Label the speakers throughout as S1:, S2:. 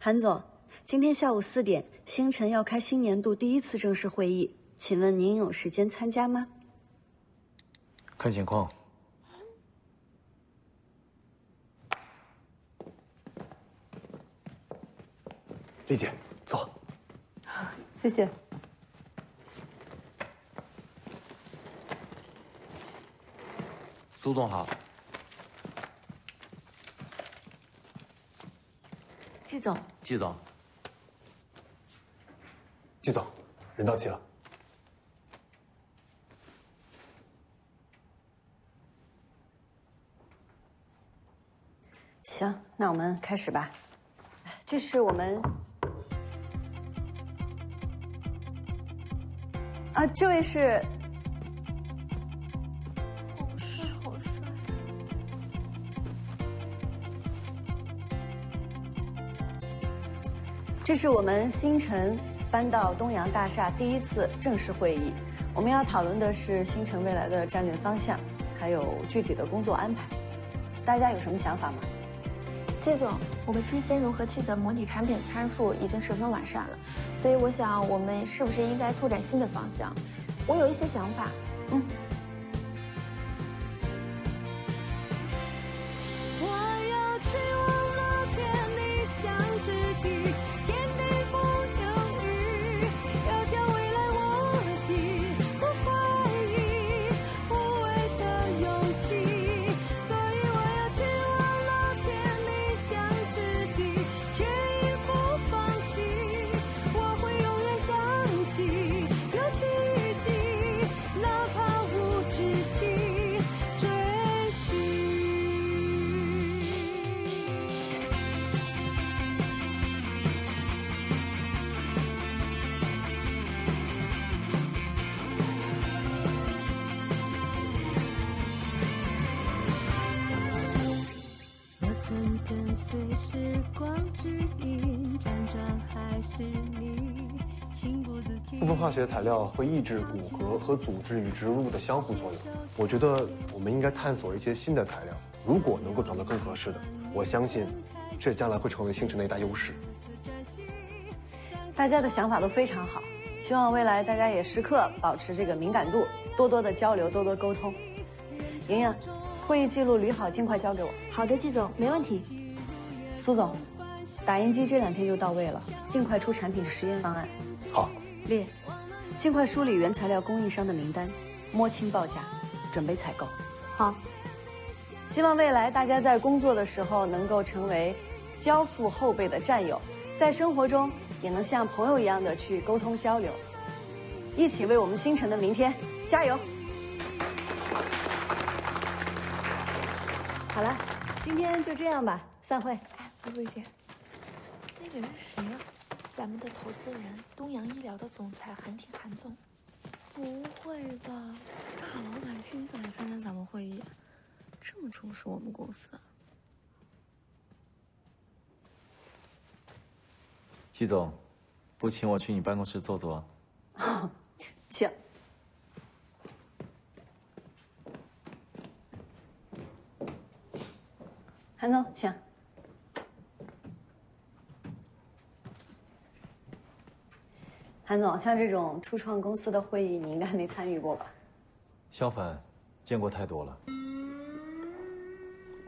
S1: 韩总，今天下午4点，星辰要开新年度第1次正式会议，请问您有时间参加吗？
S2: 看情况。
S3: 丽姐，坐。
S4: 谢谢。
S2: 苏总好。
S5: 季总，
S2: 季总，
S3: 季总，人到齐了。
S1: 行，那我们开始吧。这是我们这位是
S5: 好帅，好帅！
S1: 这是我们星辰搬到东阳大厦第1次正式会议，我们要讨论的是星辰未来的战略方向，还有具体的工作安排。大家有什么想法吗？
S5: 季总，我们基间融合器的模拟产品参数已经十分完善了，所以我想我们是不是应该拓展新的方向？我有一些想法。
S6: 跟随时光指引，辗转还是你，情不自禁。
S3: 部分化学材料会抑制骨骼和组织与植入物的相互作用。我觉得我们应该探索一些新的材料，如果能够找到更合适的，我相信这将来会成为星辰的一大优势。
S1: 大家的想法都非常好，希望未来大家也时刻保持这个敏感度，多多的交流，多多沟通。莹莹，会议记录捋好，尽快交给我。
S5: 好的，季总，没问题。
S1: 苏总，打印机这2天就到位了，尽快出产品实验方案。
S3: 好。
S1: 烈，尽快梳理原材料供应商的名单，摸清报价，准备采购。
S5: 好。
S1: 希望未来大家在工作的时候能够成为交付后辈的战友，在生活中也能像朋友一样的去沟通交流，一起为我们星辰的明天加油。好了，今天就这样吧，散会。
S5: 不会姐，那个人是谁呀？咱们的投资人，东阳医疗的总裁韩挺韩总。
S7: 不会吧？大老板亲自来参加咱们会议，这么重视我们公司？
S2: 季总，不请我去你办公室坐坐？
S1: 请。韩总，请。韩总，像这种初创公司的会议，你应该没参与过吧？
S2: 相反，见过太多了。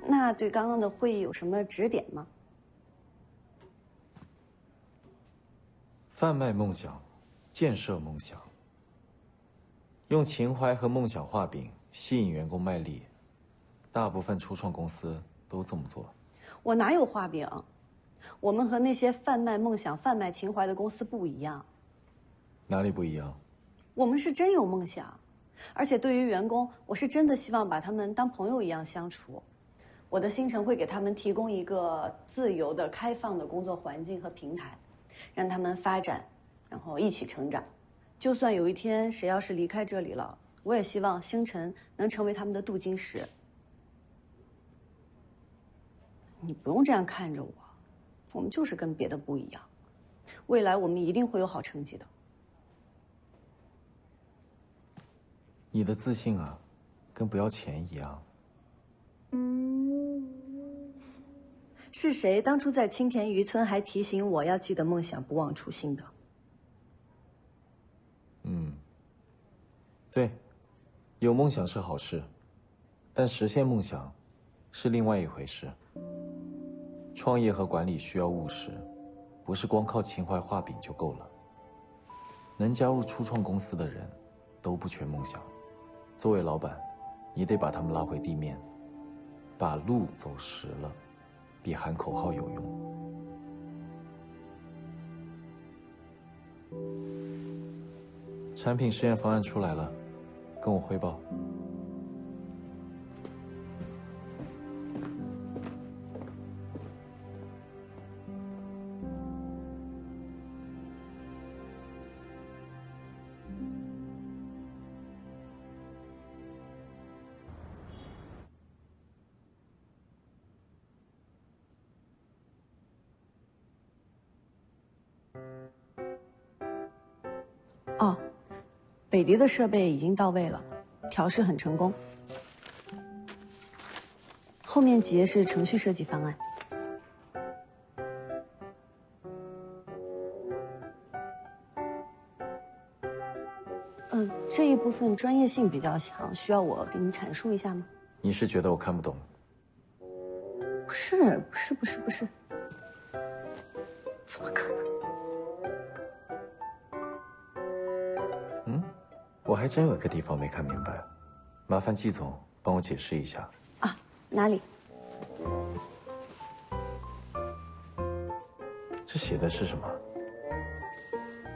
S1: 那对刚刚的会议有什么指点吗？
S2: 贩卖梦想，建设梦想，用情怀和梦想画饼，吸引员工卖力。大部分初创公司都这么做。
S1: 我哪有画饼？我们和那些贩卖梦想、贩卖情怀的公司不一样。
S2: 哪里不一样？
S1: 我们是真有梦想，而且对于员工，我是真的希望把他们当朋友一样相处。我的星辰会给他们提供一个自由的、开放的工作环境和平台，让他们发展，然后一起成长。就算有一天谁要是离开这里了，我也希望星辰能成为他们的镀金石。你不用这样看着我，我们就是跟别的不一样，未来我们一定会有好成绩的。
S2: 你的自信啊，跟不要钱一样。
S1: 是谁当初在青田渔村还提醒我要记得梦想，不忘初心的？
S2: 对，有梦想是好事，但实现梦想是另外一回事。创业和管理需要务实，不是光靠情怀画饼就够了。能加入初创公司的人，都不缺梦想。作为老板，你得把他们拉回地面，把路走实了，比喊口号有用。产品实验方案出来了，跟我汇报。
S1: 哦，北迪的设备已经到位了，调试很成功。后面几页是程序设计方案。这一部分专业性比较强，需要我给你阐述一下吗？
S2: 你是觉得我看不懂？
S1: 不是，不是，怎么可能？
S2: 我还真有个地方没看明白，麻烦季总帮我解释一下。
S1: 啊，哪里？
S2: 这写的是什么？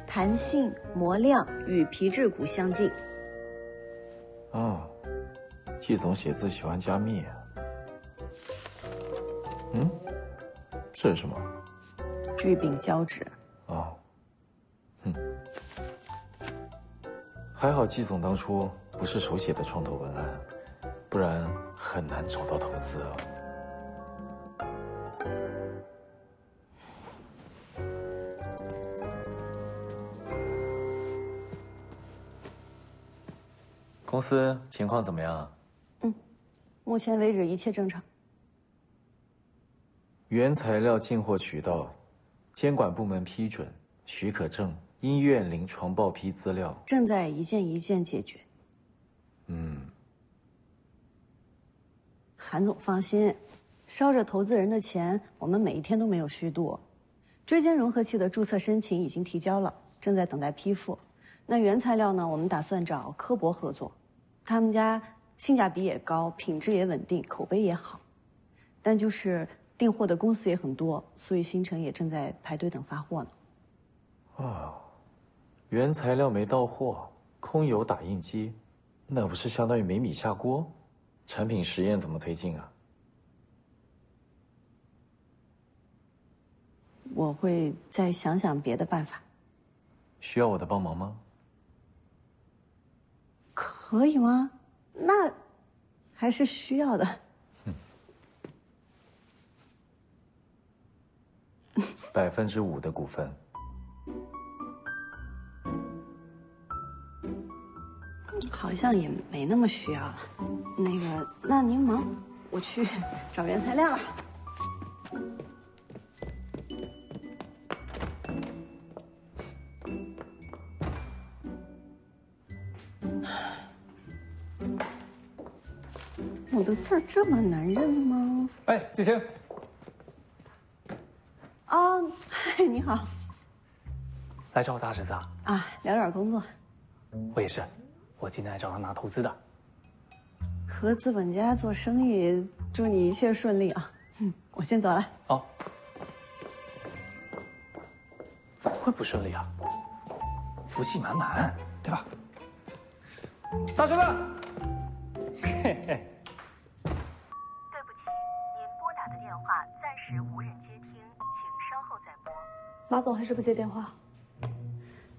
S1: 弹性、磨亮与皮质骨相近。
S2: 哦，季总写字喜欢加密啊。这是什么？
S1: 聚丙胶质。
S2: 哦，还好季总当初不是手写的创投文案，不然很难找到投资啊。公司情况怎么样？
S1: 目前为止一切正常。
S2: 原材料进货渠道，监管部门批准，许可证，医院临床报批资料，
S1: 正在一件一件解决。韩总放心，烧着投资人的钱，我们每一天都没有虚度。椎间融合器的注册申请已经提交了，正在等待批复。那原材料呢？我们打算找科博合作，他们家性价比也高，品质也稳定，口碑也好。但就是订货的公司也很多，所以新城也正在排队等发货呢。
S2: 原材料没到货，空有打印机，那不是相当于没米下锅？产品实验怎么推进啊？
S1: 我会再想想别的办法。
S2: 需要我的帮忙吗？
S1: 可以吗？那还是需要的。
S2: 5%的股份。
S1: 好像也没那么需要了。那您忙，我去找原材料了。我的字儿这么难认吗？
S8: 哎，季晴。
S1: 哦，嗨，你好。
S8: 来找我大侄子啊？
S1: 啊，聊点工作。
S8: 我也是，我今天来找他拿投资的。
S1: 和资本家做生意，祝你一切顺利啊！我先走了。
S8: 哦。怎么会不顺利啊？福气满满，对吧？大侄子。嘿嘿。
S9: 对不起，您拨打的电话暂时无人接听，请稍后再拨。
S4: 马总还是不接电话。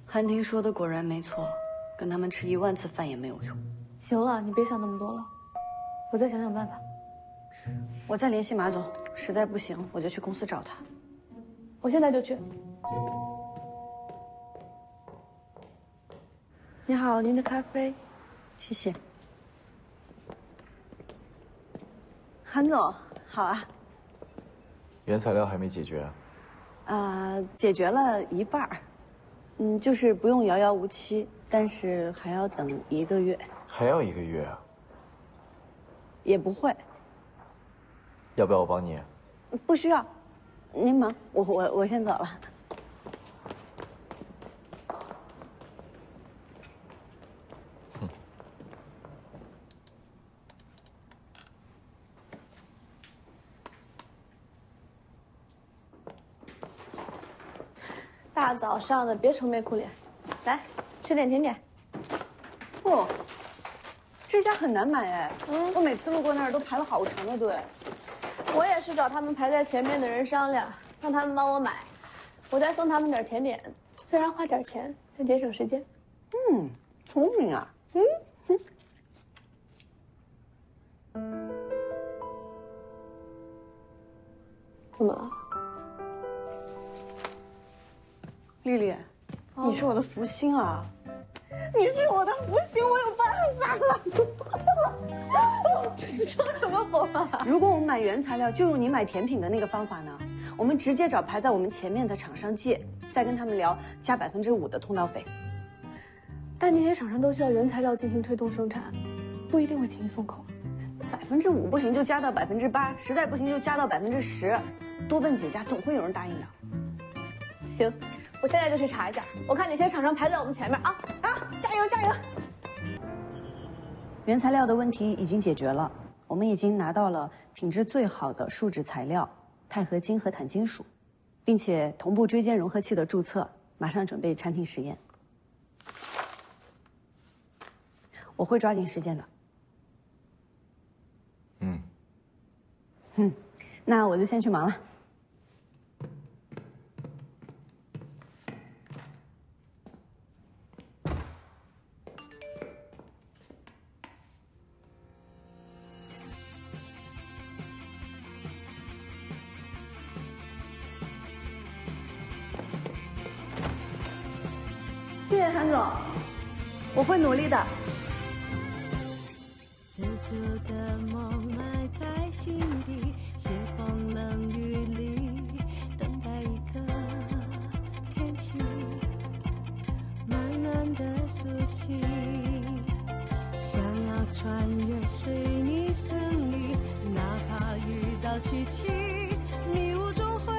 S1: 韩婷说的果然没错，跟他们吃1万次饭也没有用。
S4: 行了，你别想那么多了，我再想想办法。
S1: 我再联系马总，实在不行我就去公司找他。
S4: 我现在就去。你好，您的咖啡。
S1: 谢谢。韩总，好啊。
S2: 原材料还没解决。
S1: 解决了一半儿，就是不用遥遥无期，但是还要等1个月。
S2: 还要1个月啊？
S1: 也不会。
S2: 要不要我帮你？
S1: 不需要，您忙，我先走了。
S4: 大早上的别愁眉苦脸，来吃点甜点。
S1: 不，这家很难买哎。我每次路过那儿都排了好长的队。
S4: 我也是找他们排在前面的人商量，让他们帮我买，我再送他们点甜点，虽然花点钱，但节省时间。
S1: 聪明啊。
S4: 怎么了？
S1: 丽丽，你是我的福星啊！你是我的福星，我有办法了。
S4: 你说什么疯话？
S1: 如果我们买原材料就用你买甜品的那个方法呢？我们直接找排在我们前面的厂商借，再跟他们聊加5%的通道费。
S4: 但那些厂商都需要原材料进行推动生产，不一定会轻易松口。
S1: 5%不行就加到8%，实在不行就加到10%，多问几家，总会有人答应的。
S4: 行。我现在就去查一下，我看哪些厂商排在我们前面啊！
S1: 加油加油！原材料的问题已经解决了，我们已经拿到了品质最好的树脂材料钛合金和钽金属，并且同步椎间融合器的注册，马上准备产品实验。我会抓紧时间的。那我就先去忙了。谢谢韩总，我会努力的。
S6: 最初的梦埋在心底，斜风冷雨里，等待一个天气，慢慢的苏醒。想要穿越水泥森林，哪怕遇到曲奇，迷雾中会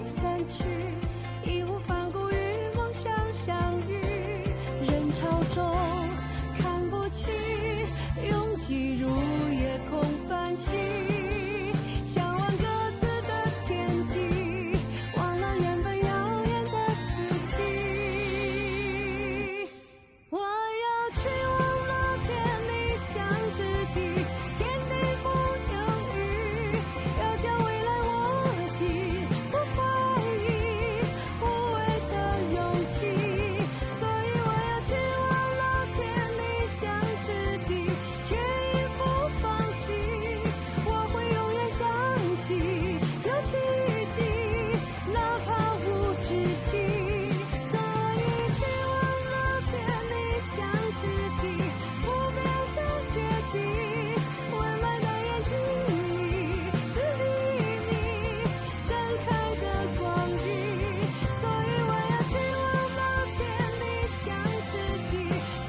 S6: 散去，义无反顾与梦想相遇。人潮中看不清，拥挤如夜空繁星，向往各自的天际，忘了原本遥远的自己。我要去往那片理想之地，天地不犹豫，要将未来握紧，不怀疑无畏的勇气。所以我要去往那片理想之地，却亦不放弃。我会永远相信有奇迹，哪怕无止境。所以去往那片理想之地，不变的决定，温暖的眼睛里是黎明展开的光晕。所以我要去往那片理想之地，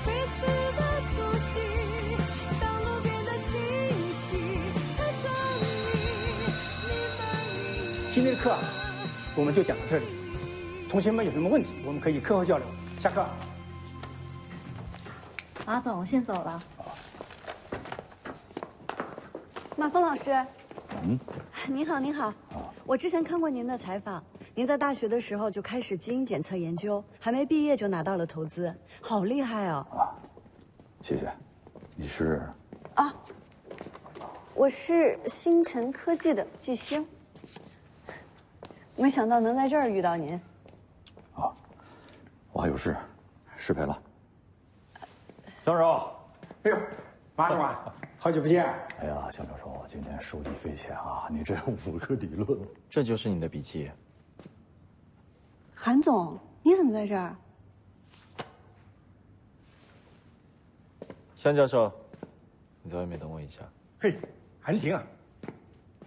S6: 飞去的足迹，当路变得清晰，才证明你满意。
S10: 今天的课我们就讲到这里，同学们有什么问题，我们可以课后交流。下课。
S11: 马总，我先走了。
S1: 马峰老师，您好，您好。我之前看过您的采访，您在大学的时候就开始基因检测研究，还没毕业就拿到了投资，好厉害哦！
S12: 谢谢。你是？
S1: 我是星辰科技的季星，没想到能在这儿遇到您。
S12: 我还有事，失陪了。
S10: 向手，哎呦，马总啊，好久不见。
S12: 哎呀，向教授，今天受益匪浅啊！你这5个理论，
S2: 这就是你的笔记。
S1: 韩总，你怎么在这儿？
S2: 向教授，你在外面等我一下。
S10: 嘿，韩婷啊，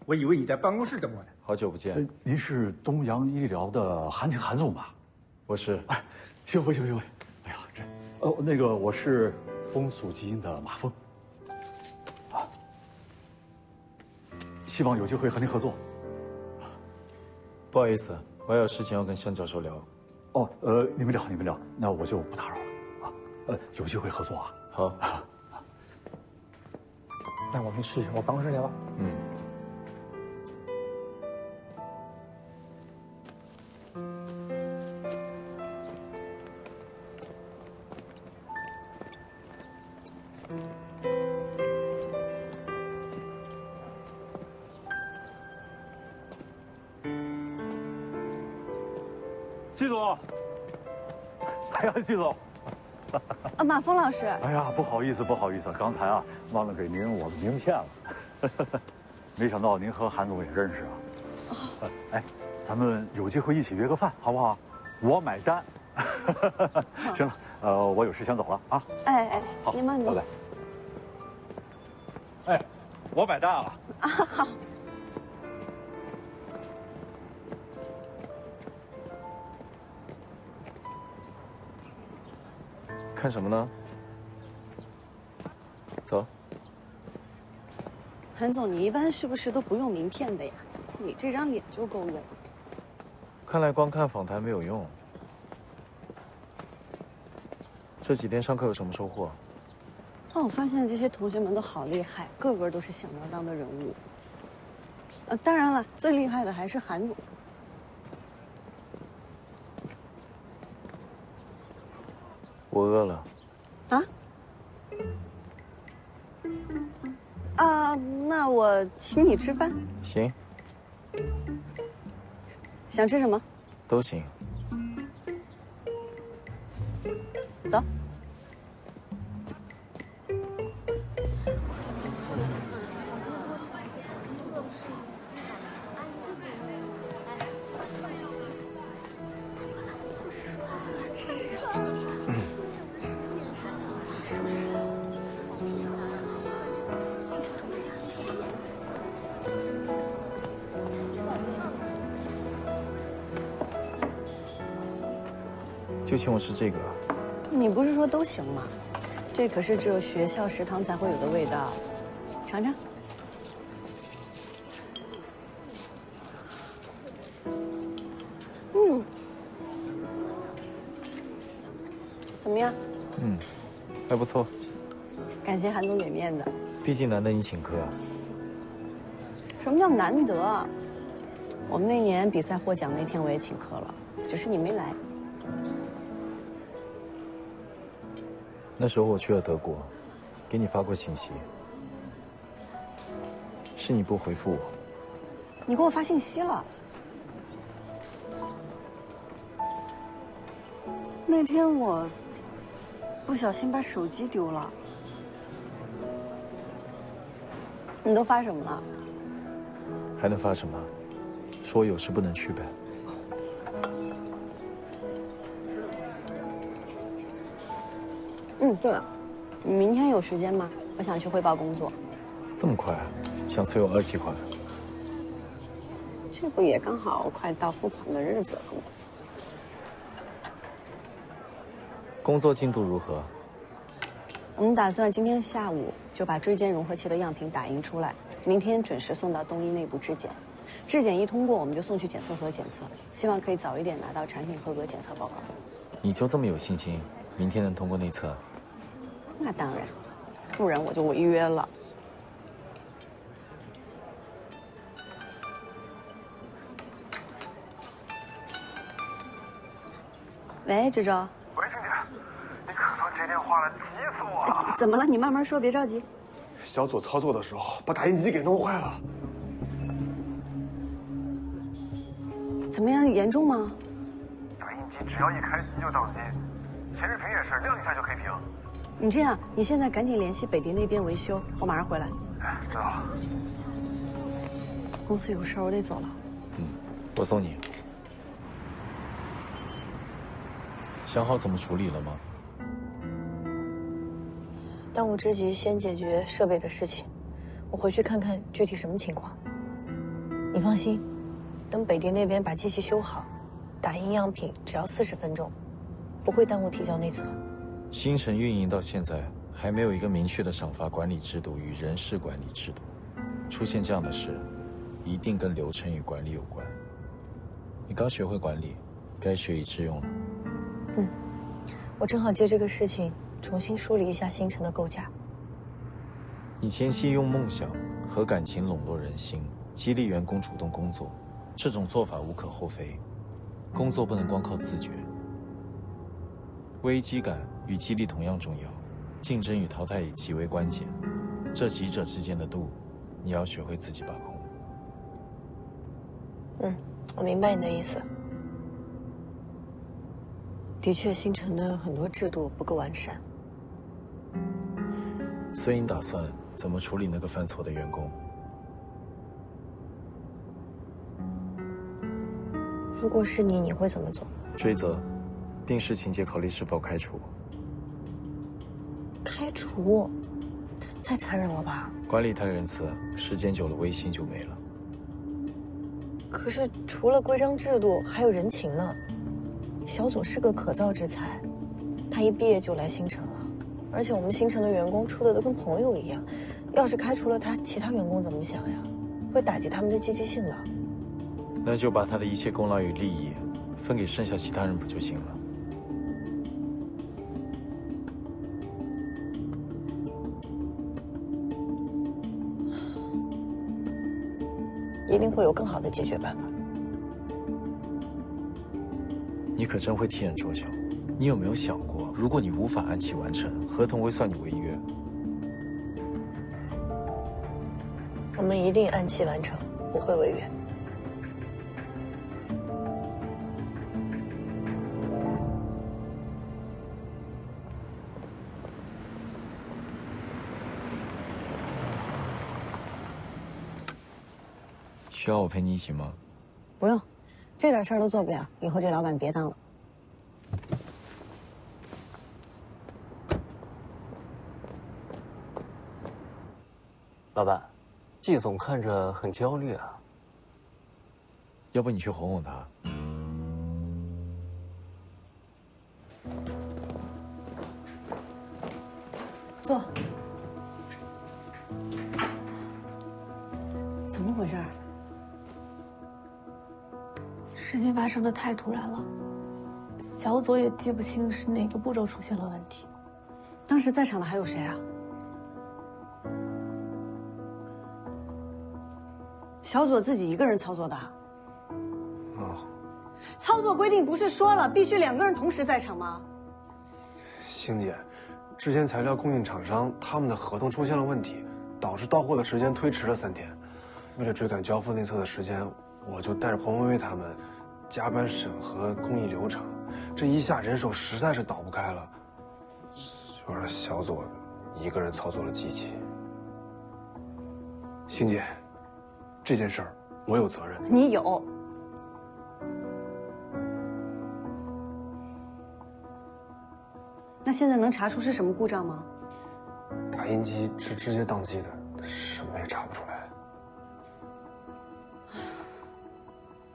S10: 我以为你在办公室等我呢。
S2: 好久不见。
S12: 您是东阳医疗的韩总吧？
S2: 我是。
S12: 哎，幸会。哎呀，那个我是风速基因的马峰。啊，希望有机会和您合作。
S2: 不好意思，我还有事情要跟向教授聊。
S12: 哦，你们聊，那我就不打扰了啊。有机会合作啊。
S2: 好。
S8: 那我们去我办公室聊吧。
S2: 嗯。
S12: 季总，哎呀，季总，
S1: 马峰老师，
S12: 哎呀，不好意思，刚才啊忘了给您我的名片了，没想到您和韩总也认识啊。哎，咱们有机会一起约个饭，好不好？我买单。行了，我有事先走了啊。
S1: 哎，
S12: 好，
S1: 您慢走。
S12: 拜拜。哎，我买单啊。
S1: 啊，好。
S2: 看什么呢？走。
S1: 韩总，你一般是不是都不用名片的呀？你这张脸就够用。
S2: 看来光看访谈没有用。这几天上课有什么收获？
S1: 我发现这些同学们都好厉害，个个都是想要当的人物。当然了，最厉害的还是韩总。
S2: 我饿了。
S1: 那我请你吃饭。
S2: 行。
S1: 想吃什么？
S2: 都行。
S1: 走。
S2: 就请我吃这个。
S1: 你不是说都行吗？这可是只有学校食堂才会有的味道，尝尝。怎么样？
S2: 还不错。
S1: 感谢韩总给面子。
S2: 毕竟难得你请客。
S1: 什么叫难得啊？我们那年比赛获奖那天我也请客了，只是你没来。
S2: 那时候我去了德国，给你发过信息，是你不回复我。
S1: 你给我发信息了？那天我不小心把手机丢了。你都发什么了？
S2: 还能发什么？说我有事不能去呗。
S1: 对了，你明天有时间吗？我想去汇报工作。
S2: 这么快，想催我2期款？
S1: 这不也刚好快到付款的日子了吗？
S2: 工作进度如何？
S1: 我们打算今天下午就把椎间融合器的样品打印出来，明天准时送到东医内部质检。质检一通过，我们就送去检测所检测，希望可以早一点拿到产品合格检测报告。
S2: 你就这么有信心，明天能通过内测？
S1: 那当然，不然我就违约了。喂，周周。
S11: 喂，静姐，你可能接电话了，急死我了。
S1: 怎么了？你慢慢说，别着急。
S3: 小左操作的时候把打印机给弄坏了。
S1: 怎么样？严重吗？
S11: 打印机只要一开机就宕机，显示屏也是亮一下就黑屏。
S1: 你这样，你现在赶紧联系北迪那边维修，我马上回来。
S11: 哎，知道了。
S1: 公司有事，我得走了。
S2: 我送你。想好怎么处理了吗？
S1: 当务之急，先解决设备的事情。我回去看看具体什么情况。你放心，
S13: 等北迪那边把机器修好，打印样品只要40分钟，不会耽误提交内测。
S2: 星辰运营到现在还没有一个明确的赏罚管理制度与人事管理制度，出现这样的事，一定跟流程与管理有关。你刚学会管理，该学以致用了。
S13: 我正好借这个事情重新梳理一下星辰的构架。
S2: 你前期用梦想和感情笼络人心，激励员工主动工作，这种做法无可厚非。工作不能光靠自觉，危机感与激励同样重要，竞争与淘汰也极为关键。这几者之间的度，你要学会自己把控。
S13: 我明白你的意思。的确，星辰的很多制度不够完善。
S2: 所以你打算怎么处理那个犯错的员工？
S13: 如果是你，你会怎么做？
S2: 追责，并视情节考虑是否开除。
S13: 开除？太残忍了吧？
S2: 管理太仁慈，时间久了威信就没了。
S13: 可是除了规章制度，还有人情呢。小左是个可造之才，他一毕业就来星辰了，而且我们星辰的员工处的都跟朋友一样。要是开除了他，其他员工怎么想呀？会打击他们的积极性的。
S2: 那就把他的一切功劳与利益分给剩下其他人不就行了？
S13: 一定会有更好的解决办法。
S2: 你可真会替人着想。你有没有想过，如果你无法按期完成，合同会算你违约？
S13: 我们一定按期完成，不会违约。
S2: 需要我陪你一起吗？
S13: 不用，这点事儿都做不了，以后这老板别当了。
S3: 老板，季总看着很焦虑啊。
S2: 要不你去哄哄他？
S1: 坐。怎么回事？
S4: 事情发生的太突然了，小左也记不清是哪个步骤出现了问题。
S1: 当时在场的还有谁啊？小左自己一个人操作的。操作规定不是说了必须2个人同时在场吗？
S3: 星姐，之前材料供应厂商他们的合同出现了问题，导致到货的时间推迟了3天。为了追赶交付内测的时间，我就带着彭薇薇他们加班审核工艺流程，这一下人手实在是倒不开了，就让小左一个人操作了机器。星姐，这件事儿我有责任。
S1: 你有。那现在能查出是什么故障吗？
S3: 打印机是直接宕机的，什么也查不出来。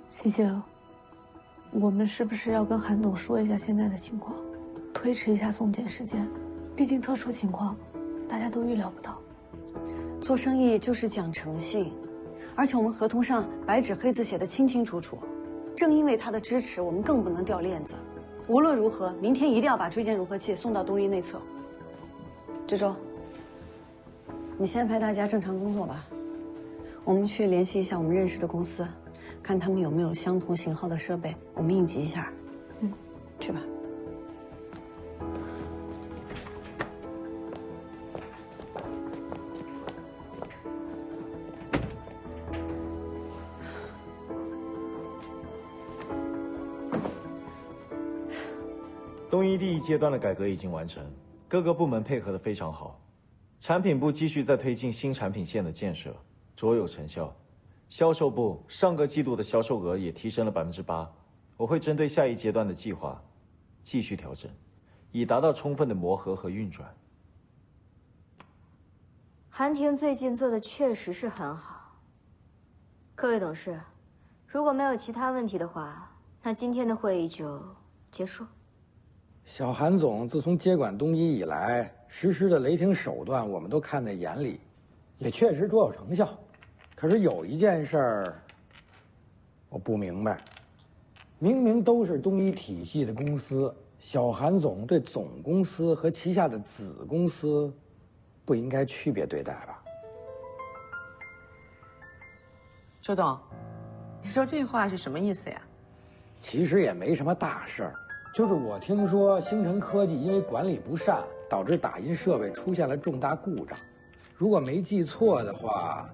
S4: 西姐，我们是不是要跟韩总说一下现在的情况，推迟一下送检时间？毕竟特殊情况，大家都预料不到。
S1: 做生意就是讲诚信，而且我们合同上白纸黑字写的清清楚楚。正因为他的支持，我们更不能掉链子。无论如何，明天一定要把追件融合器送到东一内测。志周，你先陪大家正常工作吧，我们去联系一下我们认识的公司，看他们有没有相同型号的设备，我们应急一下。去吧。
S2: 东一第1阶段的改革已经完成，各个部门配合得非常好。产品部继续在推进新产品线的建设，卓有成效。销售部上个季度的销售额也提升了8%。我会针对下一阶段的计划继续调整，以达到充分的磨合和运转。
S14: 韩婷最近做的确实是很好。各位董事，如果没有其他问题的话，那今天的会议就结束。
S15: 小韩总自从接管东一以来，实施的雷霆手段我们都看在眼里，也确实卓有成效。可是有一件事儿，我不明白，明明都是东一体系的公司，小韩总对总公司和旗下的子公司，不应该区别对待吧？
S16: 周董，你说这话是什么意思呀？
S15: 其实也没什么大事儿，就是我听说星辰科技因为管理不善，导致打印设备出现了重大故障。如果没记错的话，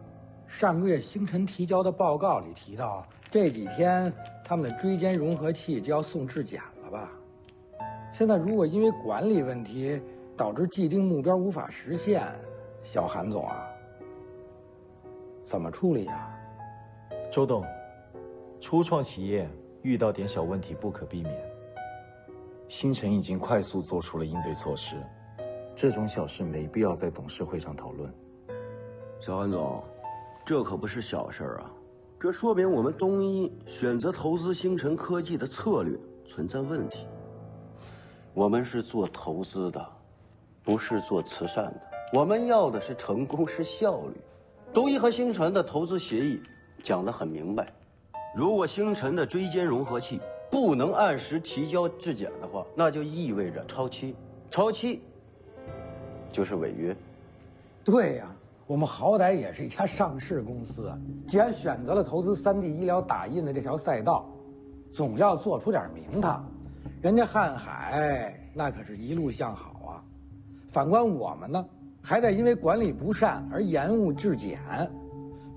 S15: 上个月星辰提交的报告里提到，这几天他们的锥间融合器就要送质检了吧？现在如果因为管理问题导致既定目标无法实现，小韩总啊，怎么处理呀？
S2: 周董，初创企业遇到点小问题不可避免，星辰已经快速做出了应对措施，这种小事没必要在董事会上讨论。
S17: 小韩总，这可不是小事儿啊，这说明我们东一选择投资星辰科技的策略存在问题。我们是做投资的，不是做慈善的，我们要的是成功，是效率。东一和星辰的投资协议讲得很明白，如果星辰的锥间融合器不能按时提交质检的话，那就意味着超期，超期就是违约。
S15: 对呀，我们好歹也是一家上市公司，既然选择了投资3D 医疗打印的这条赛道，总要做出点名堂。人家瀚海那可是一路向好啊，反观我们呢，还得因为管理不善而延误质检，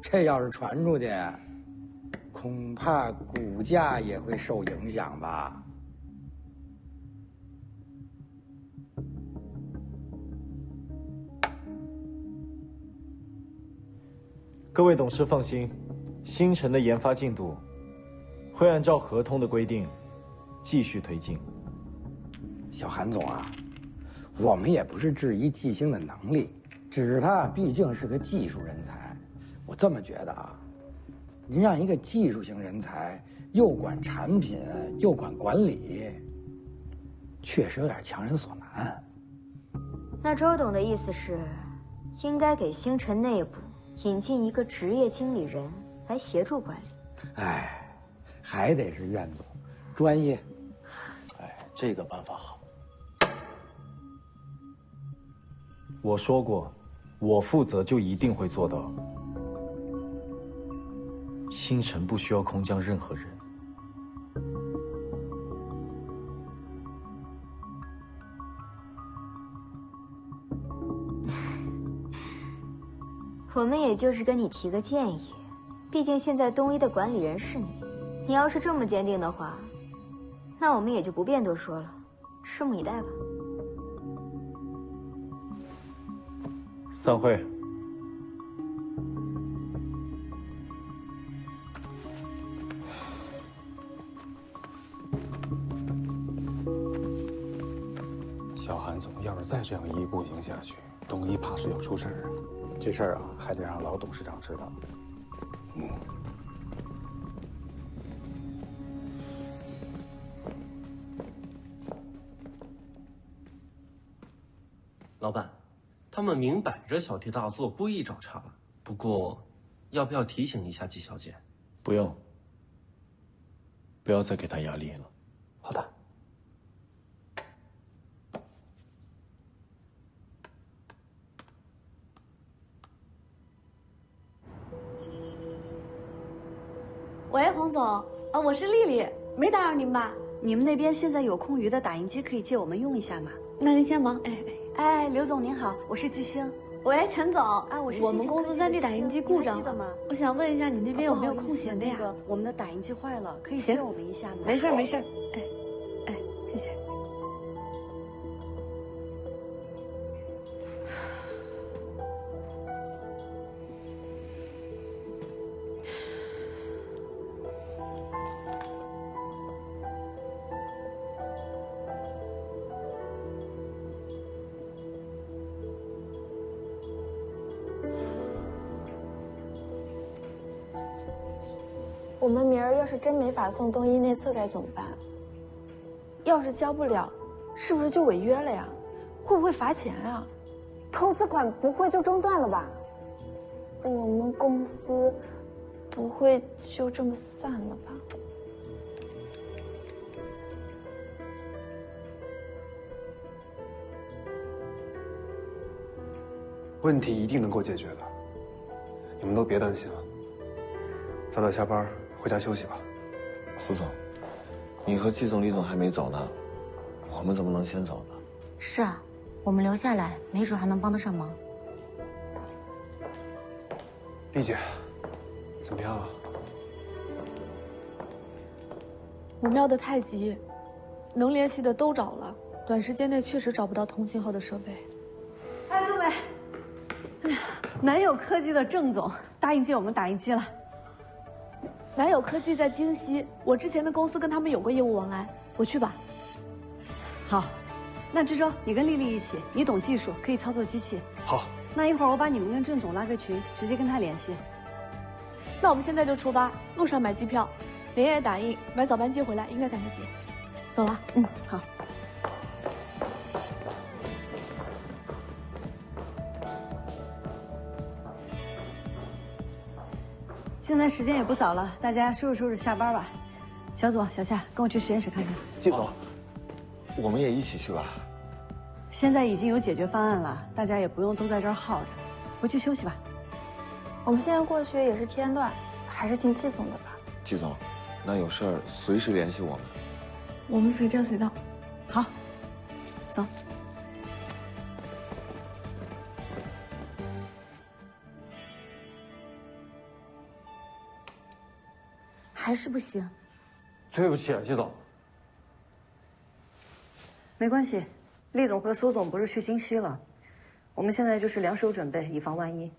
S15: 这要是传出去，恐怕股价也会受影响吧。
S2: 各位董事放心，星辰的研发进度会按照合同的规定继续推进。
S15: 小韩总啊，我们也不是质疑季星的能力，只是他毕竟是个技术人才。我这么觉得啊，您让一个技术型人才又管产品又管管理，确实有点强人所难。
S14: 那周董的意思是，应该给星辰内部引进一个职业经理人来协助管理。
S15: 哎，还得是苑总，专业。
S17: 哎，这个办法好。
S2: 我说过，我负责就一定会做到。星辰不需要空降任何人。
S14: 我们也就是跟你提个建议，毕竟现在东一的管理人是你，你要是这么坚定的话，那我们也就不便多说了，拭目以待吧。
S2: 散会。
S18: 小韩总要是再这样一意孤行下去，东一怕是要出事儿啊。这事儿啊，还得让老董事长知道。
S19: 老板，他们明摆着小题大做，故意找茬。不过，要不要提醒一下季小姐？
S2: 不用，不要再给他压力了。
S18: 好的。
S4: 喂，洪总，我是丽丽，没打扰您吧？
S1: 你们那边现在有空余的打印机可以借我们用一下吗？
S4: 那您先忙。
S1: 哎，刘总您好，我是季星。
S4: 喂，陈总，
S1: 我
S4: 们公司3D 打印机故障了，我想问一下你那边有没有空闲的呀？
S1: 那个我们的打印机坏了，可以借我们一下吗？
S4: 没事没事，谢谢。
S5: 我们明儿要是真没法送东一内测该怎么办？要是交不了，是不是就违约了呀？会不会罚钱啊？投资款不会就中断了吧？我们公司不会就这么散了吧？
S3: 问题一定能够解决的，你们都别担心了。早点下班，回家休息吧。
S2: 苏总，你和季总、李总还没走呢，我们怎么能先走呢？
S20: 是啊，我们留下来，没准还能帮得上忙。
S3: 丽姐，怎么样了？
S4: 我们要的太急，能联系的都找了，短时间内确实找不到同型号的设备。
S1: 哎，各位，哎呀，南友科技的郑总答应借我们打印机了。
S4: 南友科技在京西，我之前的公司跟他们有过业务往来，我去吧。
S1: 好，那志洲，你跟丽丽一起，你懂技术，可以操作机器。
S3: 好，
S1: 那一会儿我把你们跟郑总拉个群，直接跟他联系。
S4: 那我们现在就出发，路上买机票，连夜打印，买早班机回来，应该赶得及。走了。
S1: 嗯，好。现在时间也不早了，大家收拾收拾下班吧。小左、小夏，跟我去实验室看看。
S2: 季总，我们也一起去吧。
S1: 现在已经有解决方案了，大家也不用都在这儿耗着，回去休息吧。
S5: 我们现在过去也是天乱，还是听季总的吧。
S2: 季总，那有事儿随时联系我们。
S4: 我们随叫随到。
S1: 好，走。
S20: 还是不行。
S19: 对不起啊，季总。
S1: 没关系，厉总和苏总不是去京西了，我们现在就是两手准备，以防万一。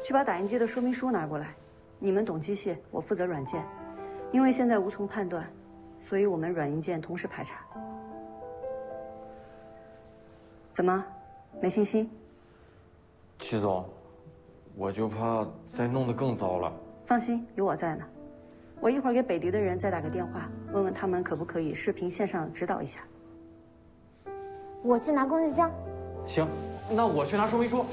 S1: 去把打印机的说明书拿过来，你们懂机械，我负责软件。因为现在无从判断，所以我们软硬件同时排查。怎么，没信心？
S19: 季总，我就怕再弄得更糟了。
S1: 放心，有我在呢。我一会儿给北迪的人再打个电话，问问他们可不可以视频线上指导一下。
S20: 我去拿工具箱。
S19: 行，那我去拿说明书。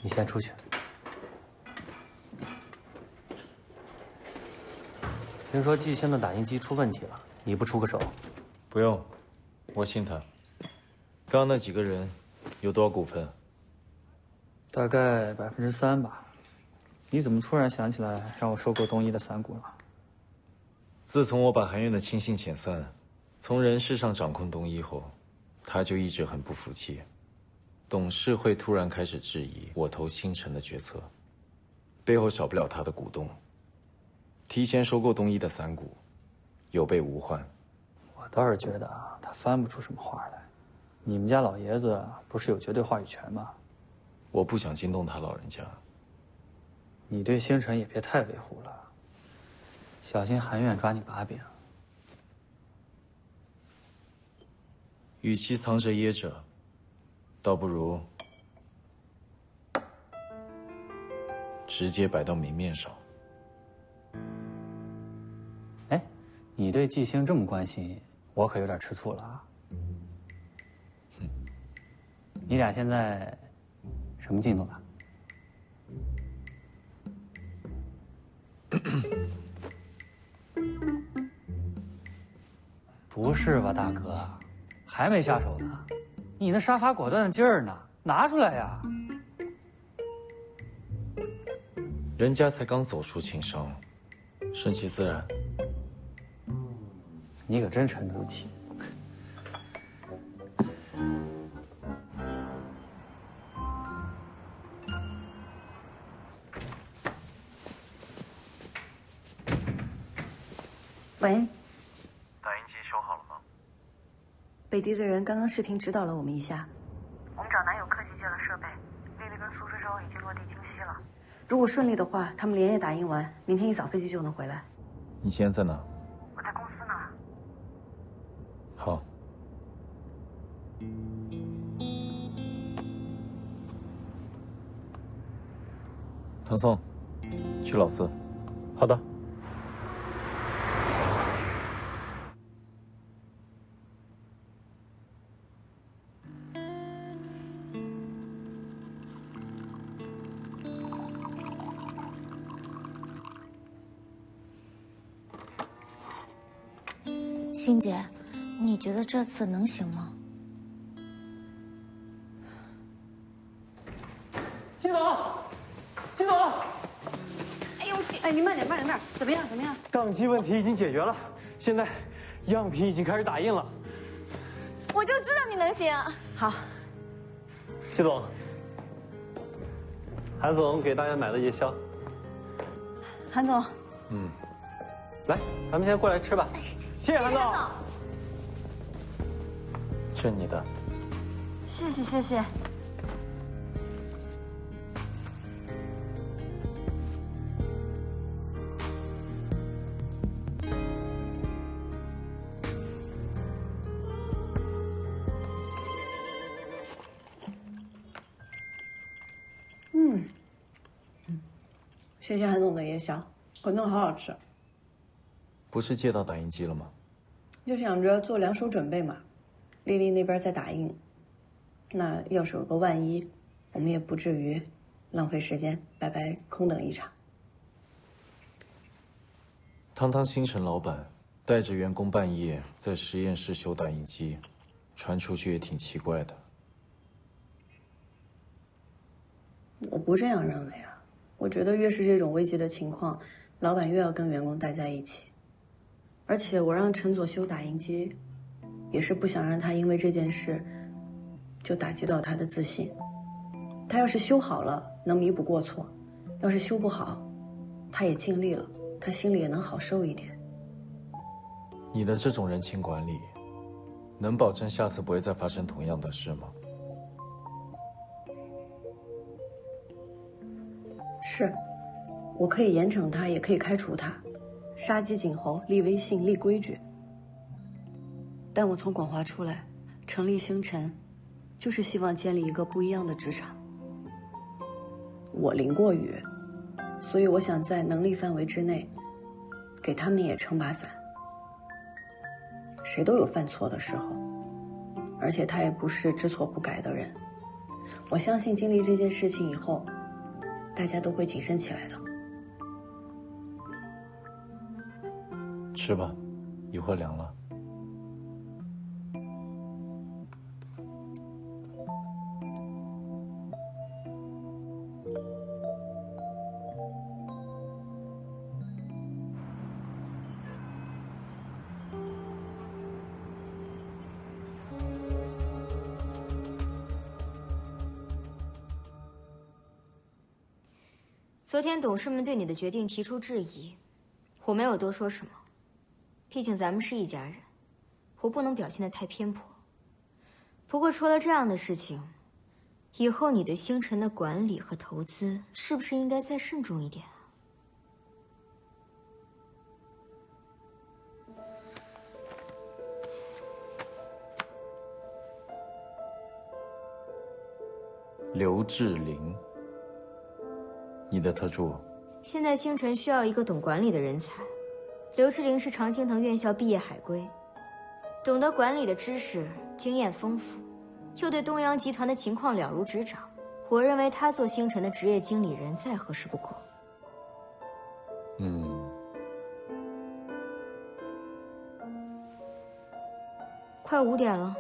S19: 你先出去。听说季星的打印机出问题了，你不出个手？
S2: 不用，我信他。刚刚那几个人有多少股份？
S8: 大概3%吧。你怎么突然想起来让我收购东一的散股了？
S2: 自从我把韩院的亲信遣散，从人事上掌控东一后，他就一直很不服气。董事会突然开始质疑我投星辰的决策，背后少不了他的股东。提前收购东一的散股，有备无患。
S8: 我倒是觉得啊，他翻不出什么花来。你们家老爷子不是有绝对话语权吗？
S2: 我不想惊动他老人家。
S8: 你对星辰也别太维护了，小心韩院抓你把柄。
S2: 与其藏着掖着，倒不如直接摆到明面上。
S8: 哎，你对季星这么关心，我可有点吃醋了啊。你俩现在什么进度了？不是吧，大哥，还没下手呢？你那杀伐果断的劲儿呢？拿出来呀！
S2: 人家才刚走出情伤，顺其自然。
S8: 你可真沉得住气。
S1: 喂，
S11: 打印机修好了吗？
S1: 北迪的人刚刚视频指导了我们一下，
S9: 我们找南友科技借了设备，丽丽跟苏志洲已经落地京西了。
S1: 如果顺利的话，他们连夜打印完，明天一早飞机就能回来。
S2: 你现在在哪？
S9: 我在公司呢。
S2: 好。唐宋，去老四。
S8: 好的。
S20: 欣姐，你觉得这次能行吗？
S8: 金总，金总，
S1: 哎呦，哎，你慢点，慢点，慢点，怎么样？怎么样？
S8: 档期问题已经解决了，现在样品已经开始打印了。
S7: 我就知道你能行。
S1: 好，
S8: 谢总，韩总给大家买了夜宵。
S1: 韩总，
S8: 来，咱们先过来吃吧。谢谢韩总。
S2: 这你的。
S1: 谢谢谢谢。谢谢韩总的夜宵，馄饨好好吃。
S2: 不是借到打印机了吗？
S1: 就想着做两手准备嘛，丽丽那边在打印，那要是有个万一，我们也不至于浪费时间，白白空等一场。
S2: 堂堂星辰老板带着员工半夜在实验室修打印机，传出去也挺奇怪的。
S1: 我不这样认为啊。我觉得越是这种危急的情况，老板越要跟员工待在一起。而且我让陈佐修打印机，也是不想让他因为这件事就打击到他的自信。他要是修好了，能弥补过错；要是修不好，他也尽力了，他心里也能好受一点。
S2: 你的这种人情管理，能保证下次不会再发生同样的事吗？
S1: 是，我可以严惩他，也可以开除他，杀鸡儆猴，立威信，立规矩。但我从广华出来，成立星辰，就是希望建立一个不一样的职场。我淋过雨，所以我想在能力范围之内，给他们也撑把伞。谁都有犯错的时候，而且他也不是知错不改的人。我相信经历这件事情以后，大家都会谨慎起来的。
S2: 吃吧，一会儿凉了。
S14: 昨天董事们对你的决定提出质疑，我没有多说什么，毕竟咱们是一家人，我不能表现得太偏颇。不过除了这样的事情，以后你对星辰的管理和投资是不是应该再慎重一点啊？
S2: 刘志玲，你的特助。
S14: 现在星辰需要一个懂管理的人才，刘志玲是常青藤院校毕业海归，懂得管理的知识，经验丰富，又对东洋集团的情况了如指掌。我认为她做星辰的职业经理人再合适不过。快5点了。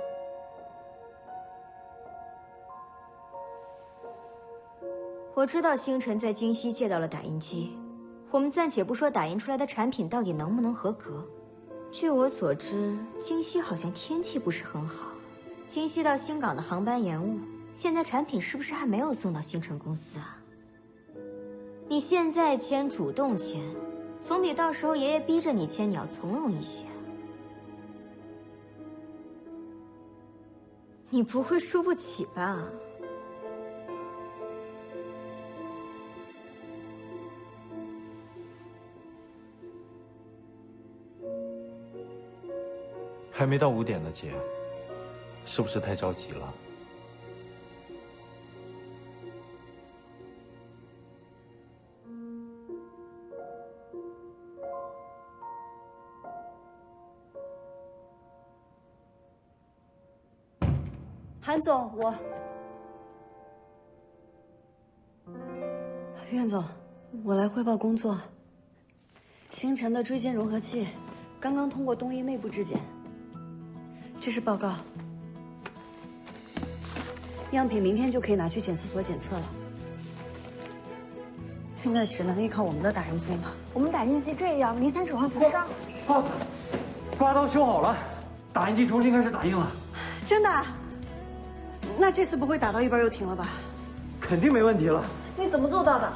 S14: 我知道星辰在京西借到了打印机，我们暂且不说打印出来的产品到底能不能合格。据我所知，京西好像天气不是很好，京西到新港的航班延误，现在产品是不是还没有送到星辰公司啊？你现在签，主动签，总比到时候爷爷逼着你签你要从容一些。你不会输不起吧？
S2: 还没到5点呢，姐，是不是太着急了？
S1: 韩总，苑总，我来汇报工作。星辰的椎间融合器刚刚通过东医内部质检，这是报告。样品明天就可以拿去检测所检测了。现在只能依靠我们的打印机了。
S5: 我们打印机这样，明显指望不上。
S8: 刮刀修好了，打印机重新开始打印了。
S1: 真的？那这次不会打到一半又停了吧？
S8: 肯定没问题了。
S5: 你怎么做到的？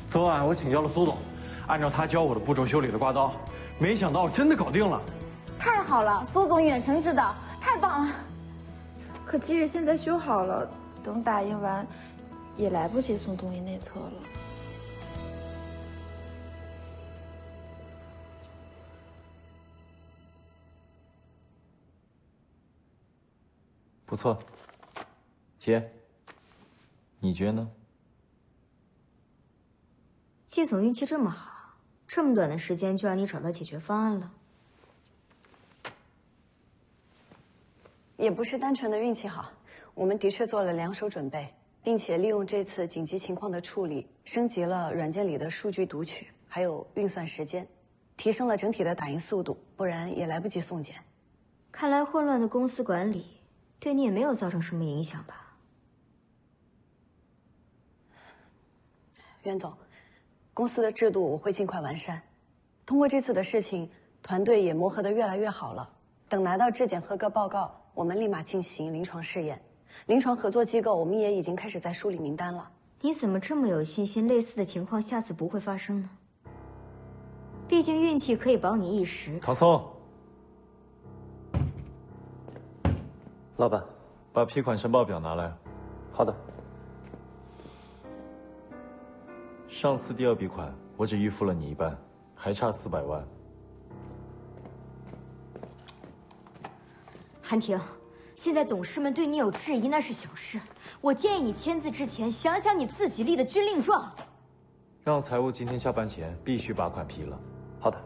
S8: 昨晚我请教了苏总，按照他教我的步骤修理了刮刀，没想到真的搞定了。
S5: 太好了，苏总远程指导，太棒了。可即使现在修好了，等打印完，也来不及送东医内测了。
S2: 不错，姐，你觉得呢？
S14: 季总运气这么好，这么短的时间就让你找到解决方案了。
S1: 也不是单纯的运气好，我们的确做了2手准备，并且利用这次紧急情况的处理，升级了软件里的数据读取，还有运算时间，提升了整体的打印速度，不然也来不及送检。
S14: 看来混乱的公司管理对你也没有造成什么影响吧？
S1: 袁总，公司的制度我会尽快完善。通过这次的事情，团队也磨合得越来越好了。等拿到质检合格报告，我们立马进行临床试验。临床合作机构我们也已经开始在梳理名单了。
S14: 你怎么这么有信心，类似的情况下次不会发生呢？毕竟运气可以保你一时。
S2: 唐松，
S19: 老板，
S2: 把批款申报表拿来。
S19: 好的。
S2: 上次第2笔款我只预付了你一半，还差400万。
S14: 韩婷，现在董事们对你有质疑那是小事，我建议你签字之前想想你自己立的军令状。
S2: 让财务今天下班前必须把款批了。
S19: 好的。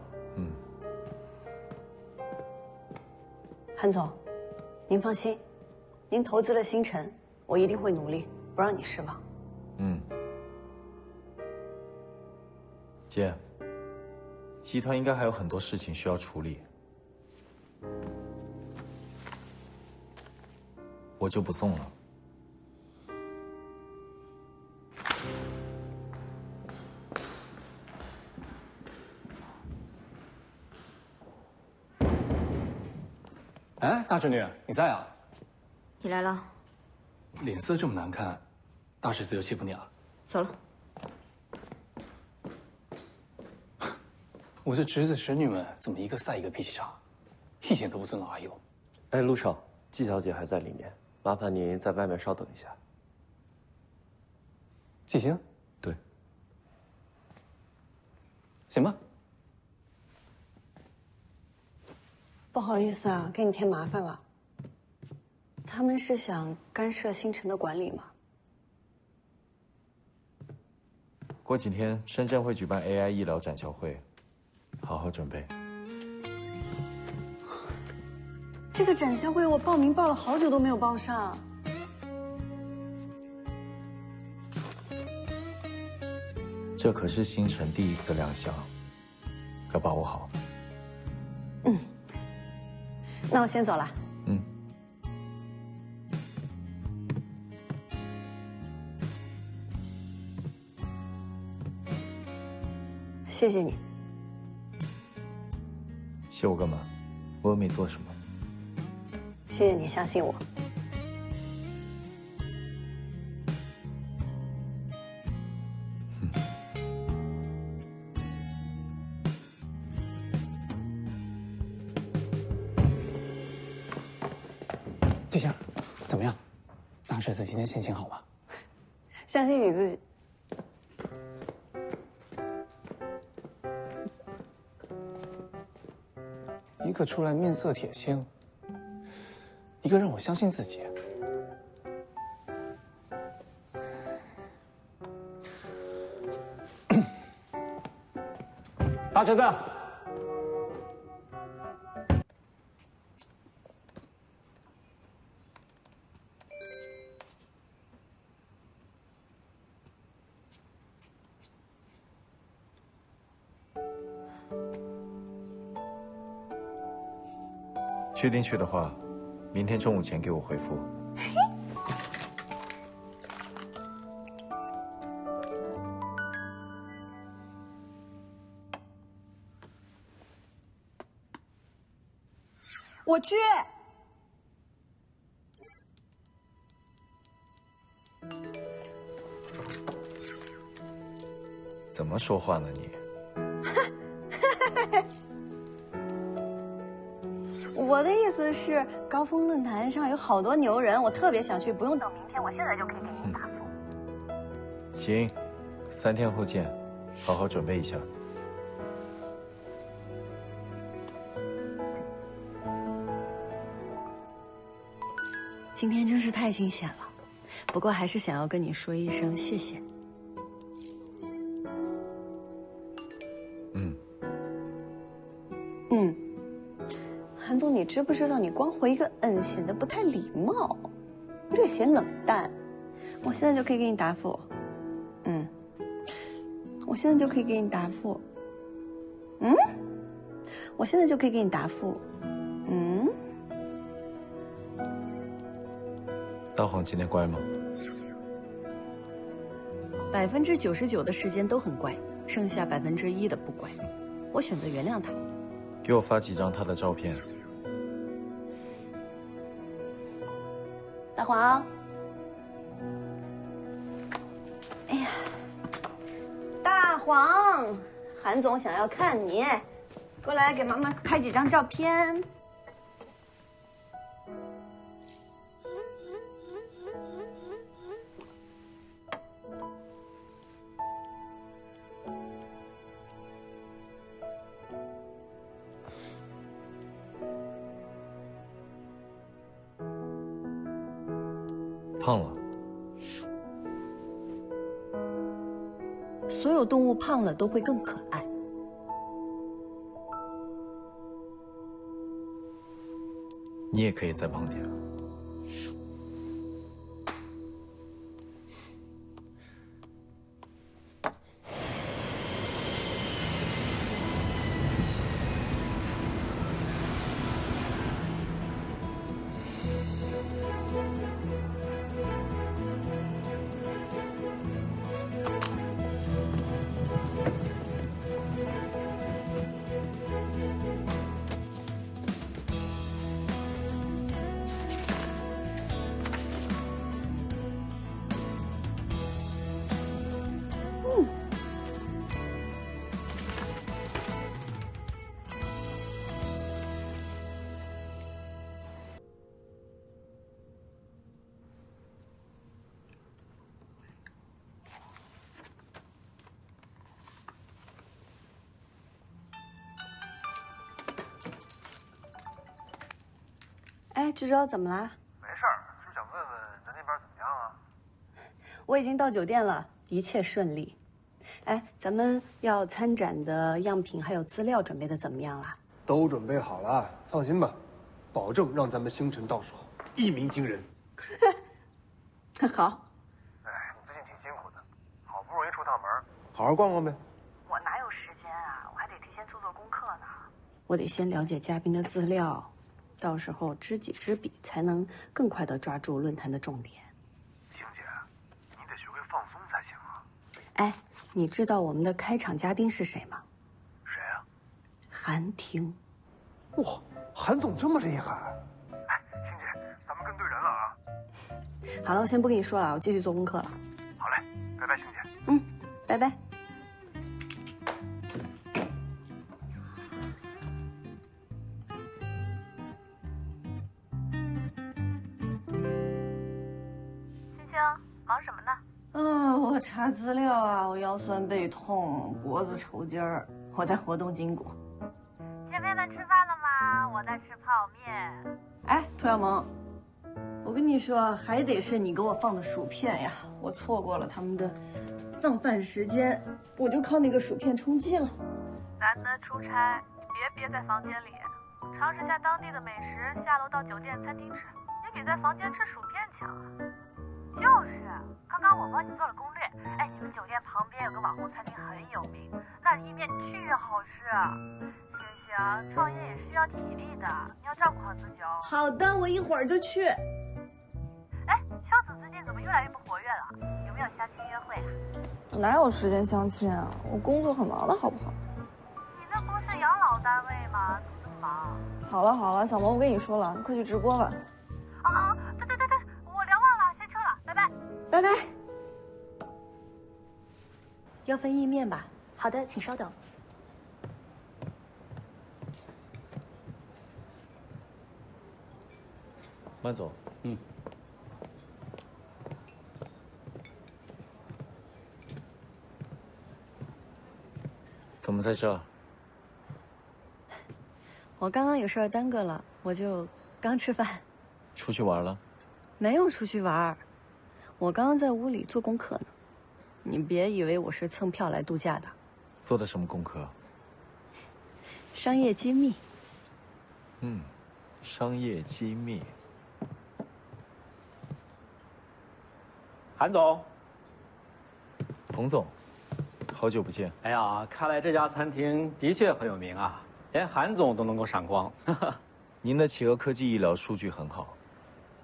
S1: 韩总，您放心，您投资了星辰，我一定会努力，不让你失望。
S2: 姐，集团应该还有很多事情需要处理，我就不送了。
S8: 哎，大侄女，你在啊？
S14: 你来了。
S8: 脸色这么难看，大侄子又欺负你了？
S14: 走了。
S8: 我这侄子侄女们怎么一个赛一个脾气差，一点都不尊老爱幼。
S19: 哎，陆少，季小姐还在里面，麻烦您在外面稍等一下。
S8: 季星？
S2: 对。
S8: 行吧。
S1: 不好意思啊，给你添麻烦了。他们是想干涉星辰的管理吗？
S2: 过几天深圳会举办 AI 医疗展销会，好好准备。
S1: 这个展销会我报名报了好久都没有报上。
S2: 这可是星辰第1次亮相，可把握好。
S1: 那我先走了。谢谢你。
S2: 谢我干嘛？我又没做什么。
S1: 谢谢你相信我。
S8: 季星，怎么样？大侄子今天心情好吗？
S1: 相信你自己。
S8: 一个出来面色铁青，一个让我相信自己。大侄子，
S2: 确定去的话，明天中午前给我回复。
S1: 我去。
S2: 怎么说话呢你？
S1: 我的意思是，高峰论坛上有好多牛人，我特别想去，不用等明天，我现在就可以给你答复。
S2: 行，3天后见，好好准备一下。
S1: 今天真是太惊险了，不过还是想要跟你说一声谢谢。韩总，你知不知道你光回一个“显得不太礼貌，略显冷淡。我现在就可以给你答复。我现在就可以给你答复。我现在就可以给你答复。
S2: 大黄今天乖吗
S1: ？99%的时间都很乖，剩下1%的不乖，我选择原谅他。
S2: 给我发几张他的照片。
S1: 大黄，哎呀，大黄，韩总想要看你，过来给妈妈拍几张照片。
S2: 胖了。
S1: 所有动物胖了都会更可爱。
S2: 你也可以再胖点。
S1: 哎，志洲，怎么啦？
S11: 没事儿，就想问问咱那边怎么样啊？
S1: 我已经到酒店了，一切顺利。哎，咱们要参展的样品还有资料准备的怎么样啦？
S3: 都准备好了，放心吧，保证让咱们星辰到时候一鸣惊人。
S1: 好。
S11: 哎，你最近挺辛苦的，好不容易出趟门，
S3: 好好逛逛呗。
S9: 我哪有时间啊？我还得提前做功课呢。
S1: 我得先了解嘉宾的资料，到时候知己知彼，才能更快地抓住论坛的重点。
S11: 星姐，你得学会放松才行啊。
S1: 哎，你知道我们的开场嘉宾是谁吗？
S11: 谁啊？
S1: 韩婷。
S3: 哇，韩总这么厉害！
S11: 哎，星姐，咱们跟对人了啊。
S1: 好了，我先不跟你说了，我继续做功课了。
S11: 好嘞，拜拜，星姐。
S1: 拜拜。
S9: 忙什么呢？
S1: 我查资料啊，我腰酸背痛，脖子抽筋儿，我在活动筋骨。
S9: 姐妹们吃饭了吗？我在吃泡面。
S1: 哎，涂小萌，我跟你说，还得是你给我放的薯片呀，我错过了他们的放饭时间，我就靠那个薯片充饥了。
S9: 难得出差，你别憋在房间里，尝试下当地的美食，下楼到酒店餐厅吃，也比在房间吃薯片强啊。就是，刚刚我帮你做了攻略。哎，你们酒店旁边有个网红餐厅很有名，那儿意面巨好吃。星星，行，创业也需要体力的，你要照顾好自己哦。
S13: 好的，我一会儿就去。
S9: 哎，孝子最近怎么越来越不活跃了？有没有相亲约会啊？
S5: 我哪有时间相亲啊？我工作很忙的好不好？
S9: 你那不是养老单位吗？怎么这么忙？
S5: 好了好了，小萌，我跟你说了，你快去直播吧。
S9: 啊，对，我聊忘了，下车了，拜拜。
S5: 拜拜。
S1: 要份意面吧？
S21: 好的，请稍等。
S2: 慢走。怎么在这儿？
S1: 我刚刚有事儿耽搁了，我就刚吃饭。
S2: 出去玩了？
S1: 没有出去玩，我刚刚在屋里做功课呢。你别以为我是蹭票来度假的。
S2: 做的什么功课？
S1: 商业机密。
S2: 商业机密。
S8: 韩总，
S2: 彭总，好久不见。
S8: 哎呀，看来这家餐厅的确很有名啊，连韩总都能够赏光。
S2: 您的企鹅科技医疗数据很好，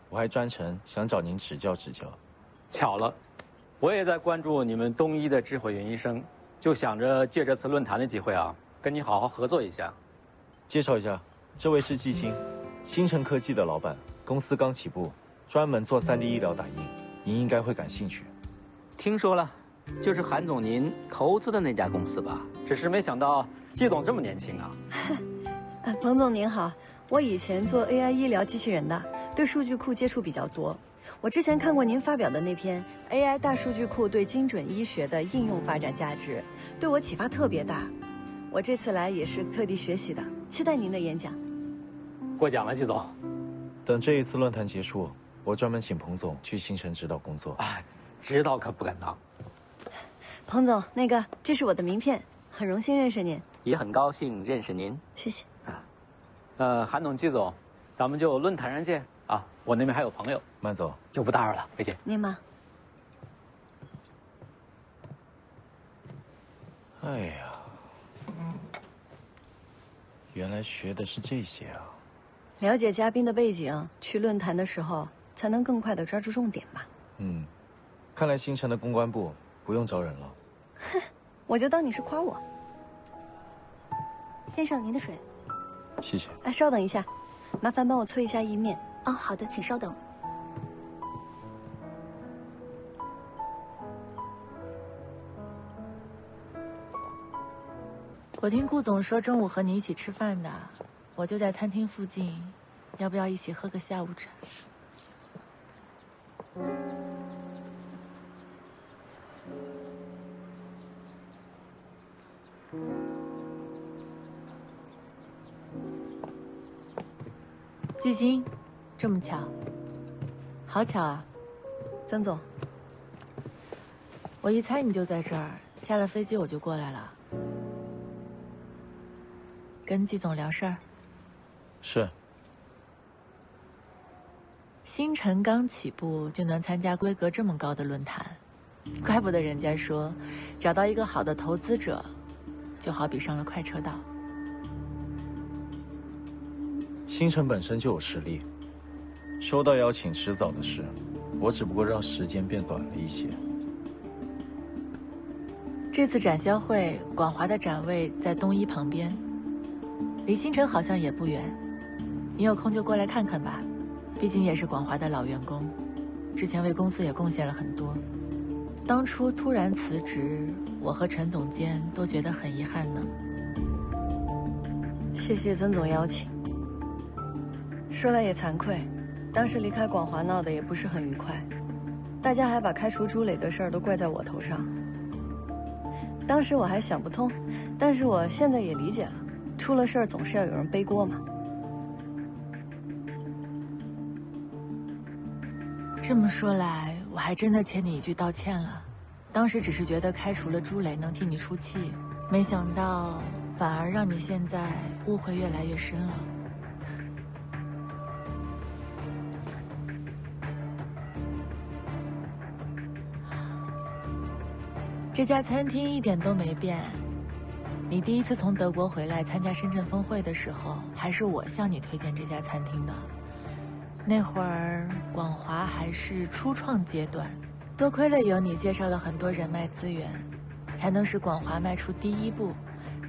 S2: 我还专程想找您指教指教。
S8: 巧了，我也在关注你们东医的智慧云医生，就想着借这次论坛的机会啊，跟你好好合作一下。
S2: 介绍一下，这位是季星，星辰科技的老板，公司刚起步，专门做3D 医疗打印，您应该会感兴趣。
S8: 听说了，就是韩总您投资的那家公司吧？只是没想到季总这么年轻啊。
S1: 彭总您好，我以前做 AI 医疗机器人的，对数据库接触比较多。我之前看过您发表的那篇 AI 大数据库对精准医学的应用发展价值，对我启发特别大。我这次来也是特地学习的，期待您的演讲。
S8: 过奖了，季总。
S2: 等这一次论坛结束，我专门请彭总去星辰指导工作。
S8: 指导可不敢当。
S1: 彭总，这是我的名片，很荣幸认识您。
S8: 也很高兴认识您。
S1: 谢谢。
S8: 韩总、季总，咱们就论坛上见啊！我那边还有朋友。
S2: 慢走。
S8: 就不打扰了，再见。
S1: 您忙。
S2: 哎呀，原来学的是这些啊！
S1: 了解嘉宾的背景，去论坛的时候才能更快地抓住重点嘛。
S2: 看来星辰的公关部不用招人了。
S1: 哼，我就当你是夸我。
S21: 先生，您的水。
S2: 谢谢。
S1: 哎，稍等一下，麻烦帮我催一下意面。
S21: 哦，好的，请稍等。
S4: 我听顾总说中午和你一起吃饭的，我就在餐厅附近，要不要一起喝个下午茶？季星，这么巧，好巧啊！
S1: 曾总，
S4: 我一猜你就在这儿，下了飞机我就过来了。跟季总聊事儿。
S2: 是。
S4: 星辰刚起步就能参加规格这么高的论坛，怪不得人家说，找到一个好的投资者，就好比上了快车道。
S2: 星辰本身就有实力，收到邀请迟早的事，我只不过让时间变短了一些。
S4: 这次展销会，广华的展位在东一旁边，离星辰好像也不远，你有空就过来看看吧，毕竟也是广华的老员工，之前为公司也贡献了很多。当初突然辞职，我和陈总监都觉得很遗憾呢。
S1: 谢谢曾总邀请。说来也惭愧，当时离开广华闹得也不是很愉快，大家还把开除朱磊的事儿都怪在我头上。当时我还想不通，但是我现在也理解了，出了事儿总是要有人背锅嘛。
S4: 这么说来，我还真的欠你一句道歉了。当时只是觉得开除了朱磊能替你出气，没想到反而让你现在误会越来越深了。这家餐厅一点都没变，你第一次从德国回来参加深圳峰会的时候，还是我向你推荐这家餐厅的。那会儿广华还是初创阶段，多亏了有你介绍了很多人脉资源，才能使广华迈出第一步，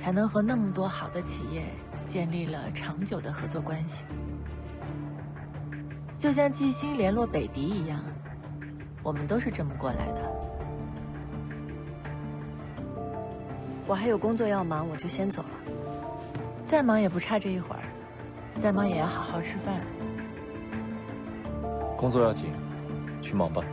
S4: 才能和那么多好的企业建立了长久的合作关系。就像季星联络北迪一样，我们都是这么过来的。
S13: 我还有工作要忙，我就先走了。
S4: 再忙也不差这一会儿，再忙也要好好吃饭。
S2: 工作要紧，去忙吧。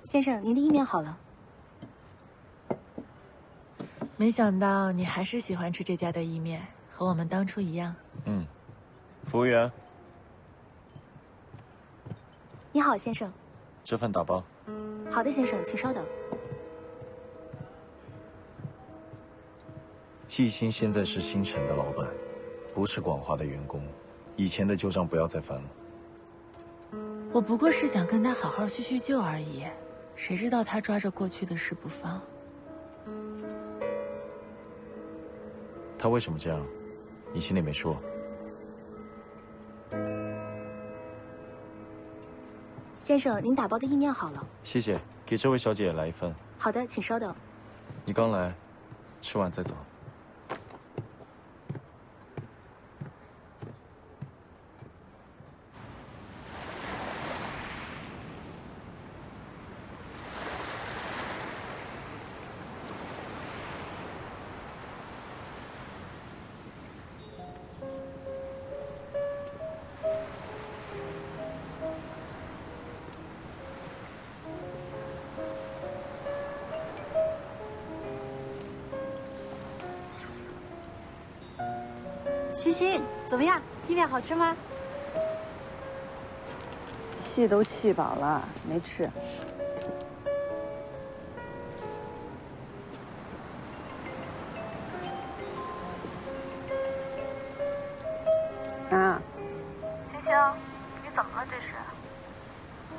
S21: 先生，您的意面好了。
S4: 没想到你还是喜欢吃这家的意面，和我们当初一样。
S2: 嗯，服务员，
S21: 你好，先生。
S2: 这份打包。
S21: 好的，先生，请稍等。
S2: 季星现在是星辰的老板，不是广华的员工，以前的旧账不要再翻了。
S4: 我不过是想跟他好好叙叙旧而已，谁知道他抓着过去的事不放。
S2: 他为什么这样？你心里没数？
S21: 先生，您打包的意面好了。
S2: 谢谢，给这位小姐也来一份。
S21: 好的，请稍等。
S2: 你刚来，吃完再走。
S21: 欣欣，怎么样？意面好吃吗？
S1: 气都气饱了，没吃。啊，
S9: 星星，你怎么了？这是？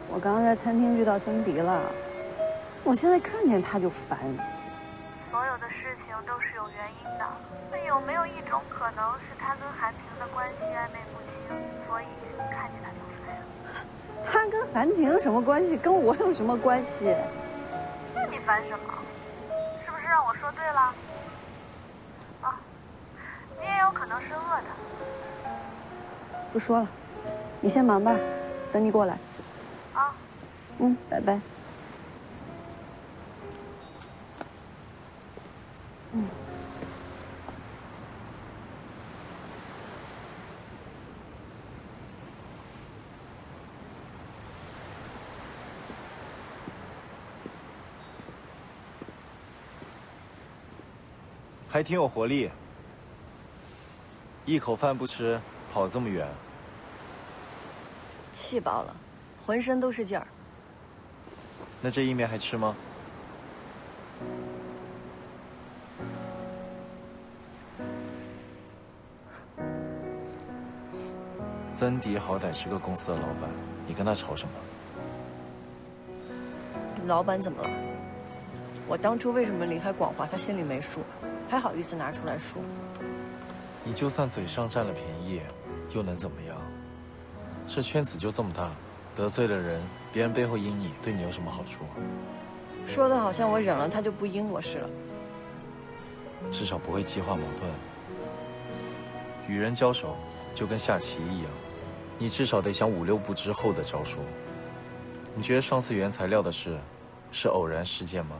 S1: 我刚刚在餐厅遇到曾迪了，我现在看见他就烦。
S9: 所有的事情都是有原因的，那有没有一种可能是他跟韩婷的关系暧昧不清，所以看见他就烦？
S1: 他跟韩婷什么关系？跟我有什么关系？
S9: 那你烦什么？是不是让我说对了？啊，你也有可能是饿的。
S1: 不说了，你先忙吧，等你过来。
S9: 啊。
S1: 嗯，拜拜。嗯。
S2: 还挺有活力，一口饭不吃，跑这么远。
S13: 气饱了，浑身都是劲儿。
S2: 那这意面还吃吗？曾迪好歹是个公司的老板，你跟他吵什么？
S13: 老板怎么了？我当初为什么离开广华，他心里没数，还好意思拿出来说？
S2: 你就算嘴上占了便宜，又能怎么样？这圈子就这么大，得罪了人，别人背后阴你，对你有什么好处？
S13: 说的好像我忍了他就不阴我似的。
S2: 至少不会激化矛盾。与人交手就跟下棋一样，你至少得想5、6步之后的招数。你觉得上次原材料的事是偶然事件吗？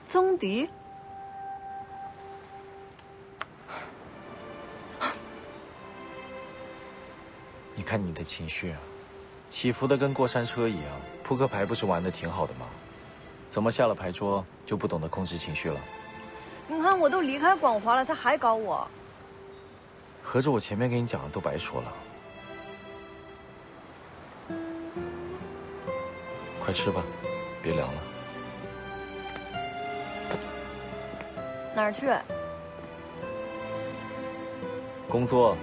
S13: 曾迪，
S2: 你看你的情绪，起伏的跟过山车一样。扑克牌不是玩的挺好的吗？怎么下了牌桌就不懂得控制情绪了？
S13: 你看我都离开广华了，他还搞我。
S2: 合着我前面跟你讲的都白说了。快吃吧，别凉了。
S13: 哪儿去？
S2: 工作。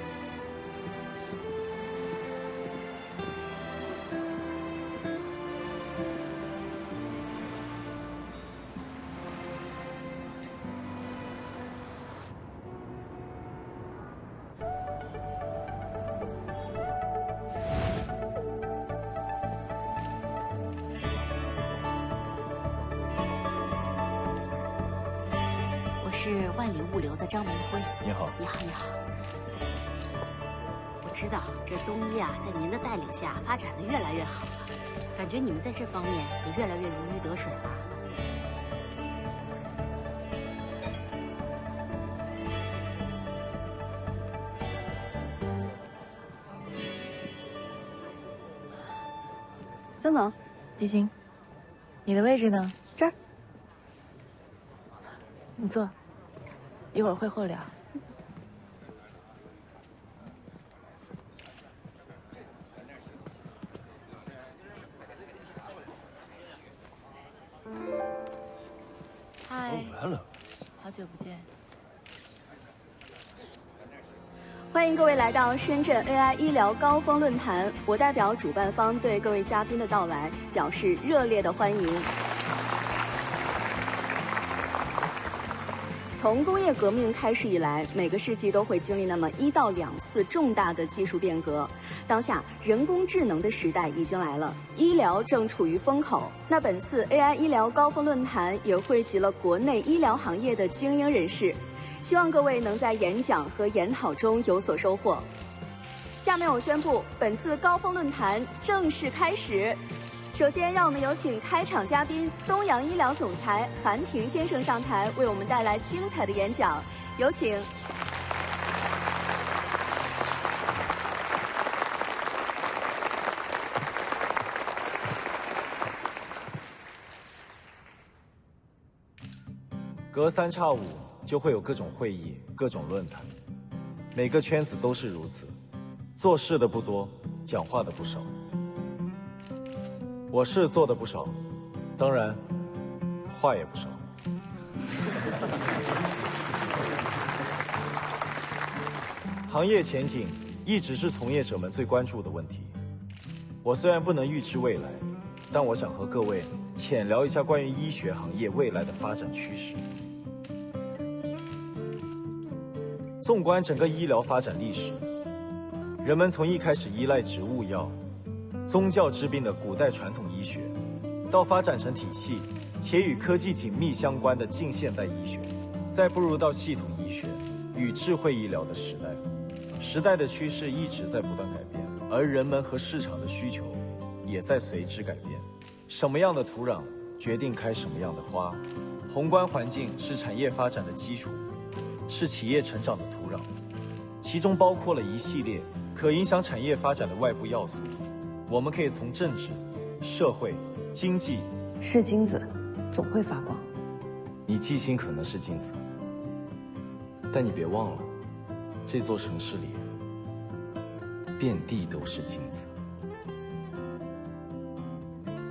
S21: 我是万里物流的张明辉。
S2: 你好。
S21: 你好，你好。我知道这东医啊，在您的带领下发展的越来越好了，感觉你们在这方面也越来越如鱼得水了。
S1: 曾总，
S4: 季星，你的位置呢？
S1: 这儿。
S4: 你坐，一会儿会后聊。
S21: 嗨，
S8: 来了，
S4: 好久不见。
S6: 欢迎各位来到深圳 AI 医疗高峰论坛，我代表主办方对各位嘉宾的到来表示热烈的欢迎。从工业革命开始以来，每个世纪都会经历那么1到2次重大的技术变革。当下，人工智能的时代已经来了，医疗正处于风口。那本次 AI 医疗高峰论坛也汇集了国内医疗行业的精英人士，希望各位能在演讲和研讨中有所收获。下面我宣布，本次高峰论坛正式开始。首先，让我们有请开场嘉宾东洋医疗总裁韩廷先生上台，为我们带来精彩的演讲。有请。
S2: 隔3差5就会有各种会议、各种论坛，每个圈子都是如此，做事的不多，讲话的不少。我是做的不少，当然，话也不少。行业前景一直是从业者们最关注的问题。我虽然不能预知未来，但我想和各位浅聊一下关于医学行业未来的发展趋势。纵观整个医疗发展历史，人们从一开始依赖植物药、宗教治病的古代传统医学，到发展成体系且与科技紧密相关的近现代医学，再步入到系统医学与智慧医疗的时代。时代的趋势一直在不断改变，而人们和市场的需求也在随之改变。什么样的土壤决定开什么样的花，宏观环境是产业发展的基础，是企业成长的土壤，其中包括了一系列可影响产业发展的外部要素。我们可以从政治、社会、经济。
S1: 是金子，总会发光。
S2: 你记性可能是金子，但你别忘了，这座城市里遍地都是金子。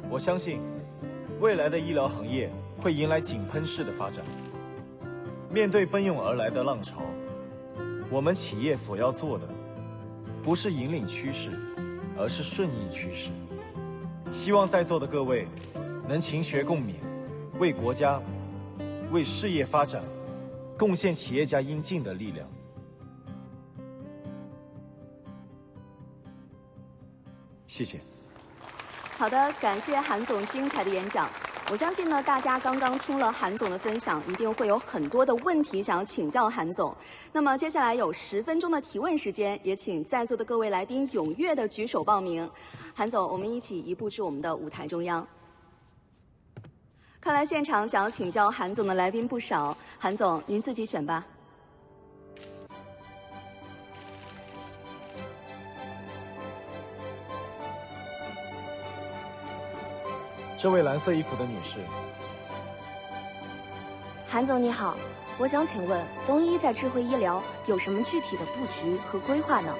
S2: 我相信，未来的医疗行业会迎来井喷式的发展。面对奔涌而来的浪潮，我们企业所要做的，不是引领趋势，而是顺应趋势。希望在座的各位能勤学共勉，为国家、为事业发展贡献企业家应尽的力量。谢谢。
S6: 好的，感谢韩总精彩的演讲。我相信呢，大家刚刚听了韩总的分享，一定会有很多的问题想要请教韩总。那么接下来有10分钟的提问时间，也请在座的各位来宾踊跃的举手报名。韩总，我们一起移步至我们的舞台中央。看来现场想要请教韩总的来宾不少，韩总您自己选吧。
S2: 这位蓝色衣服的女士。
S21: 韩总你好，我想请问东医在智慧医疗有什么具体的布局和规划呢？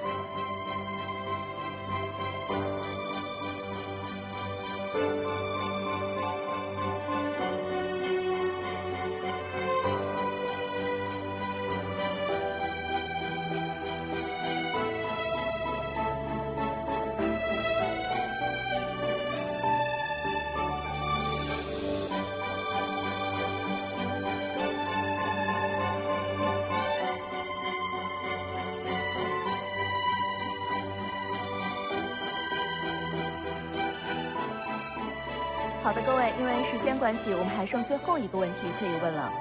S6: 好的，各位，因为时间关系，我们还剩最后一个问题可以问了。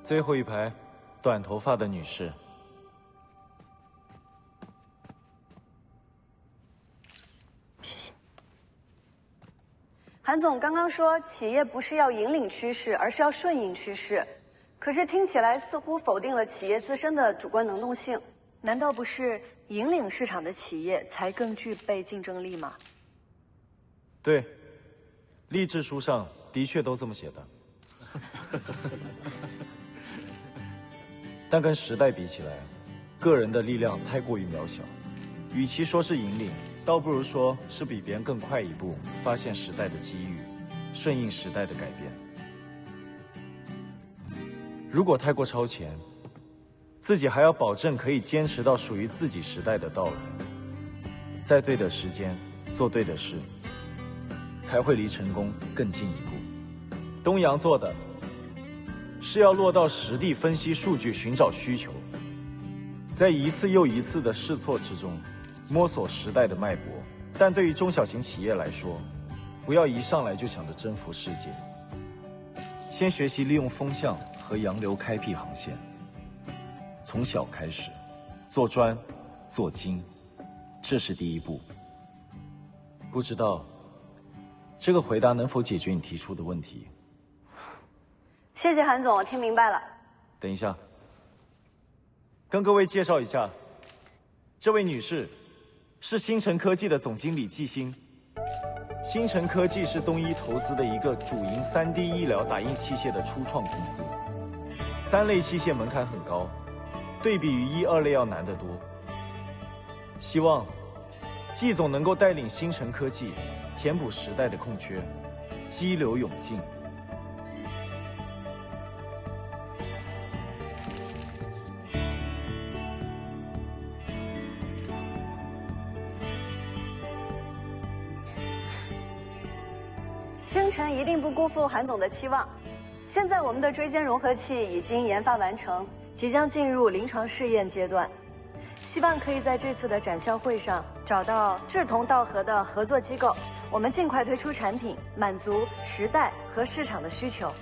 S2: 最后一排，短头发的女士。
S1: 谢谢。韩总刚刚说，企业不是要引领趋势，而是要顺应趋势，可是听起来似乎否定了企业自身的主观能动性。难道不是引领市场的企业才更具备竞争力吗？
S2: 对，励志书上的确都这么写的。但跟时代比起来，个人的力量太过于渺小，与其说是引领，倒不如说是比别人更快一步发现时代的机遇，顺应时代的改变。如果太过超前，自己还要保证可以坚持到属于自己时代的到来，在对的时间做对的事，才会离成功更近一步。东阳做的是要落到实地分析数据，寻找需求，在一次又一次的试错之中摸索时代的脉搏。但对于中小型企业来说，不要一上来就想着征服世界，先学习利用风向和洋流开辟航线，从小开始，做专做精，这是第一步。不知道这个回答能否解决你提出的问题？
S1: 谢谢韩总，我听明白了。
S2: 等一下，跟各位介绍一下，这位女士是星辰科技的总经理季欣。星辰科技是东一投资的一个主营 3D 医疗打印器械的初创公司。3类器械门槛很高，对比于1、2类要难得多。希望季总能够带领星辰科技填补时代的空缺，激流勇进。
S1: 星辰一定不辜负韩总的期望。现在我们的椎间融合器已经研发完成，即将进入临床试验阶段。希望可以在这次的展销会上找到志同道合的合作机构，我们尽快推出产品，满足时代和市场的需求。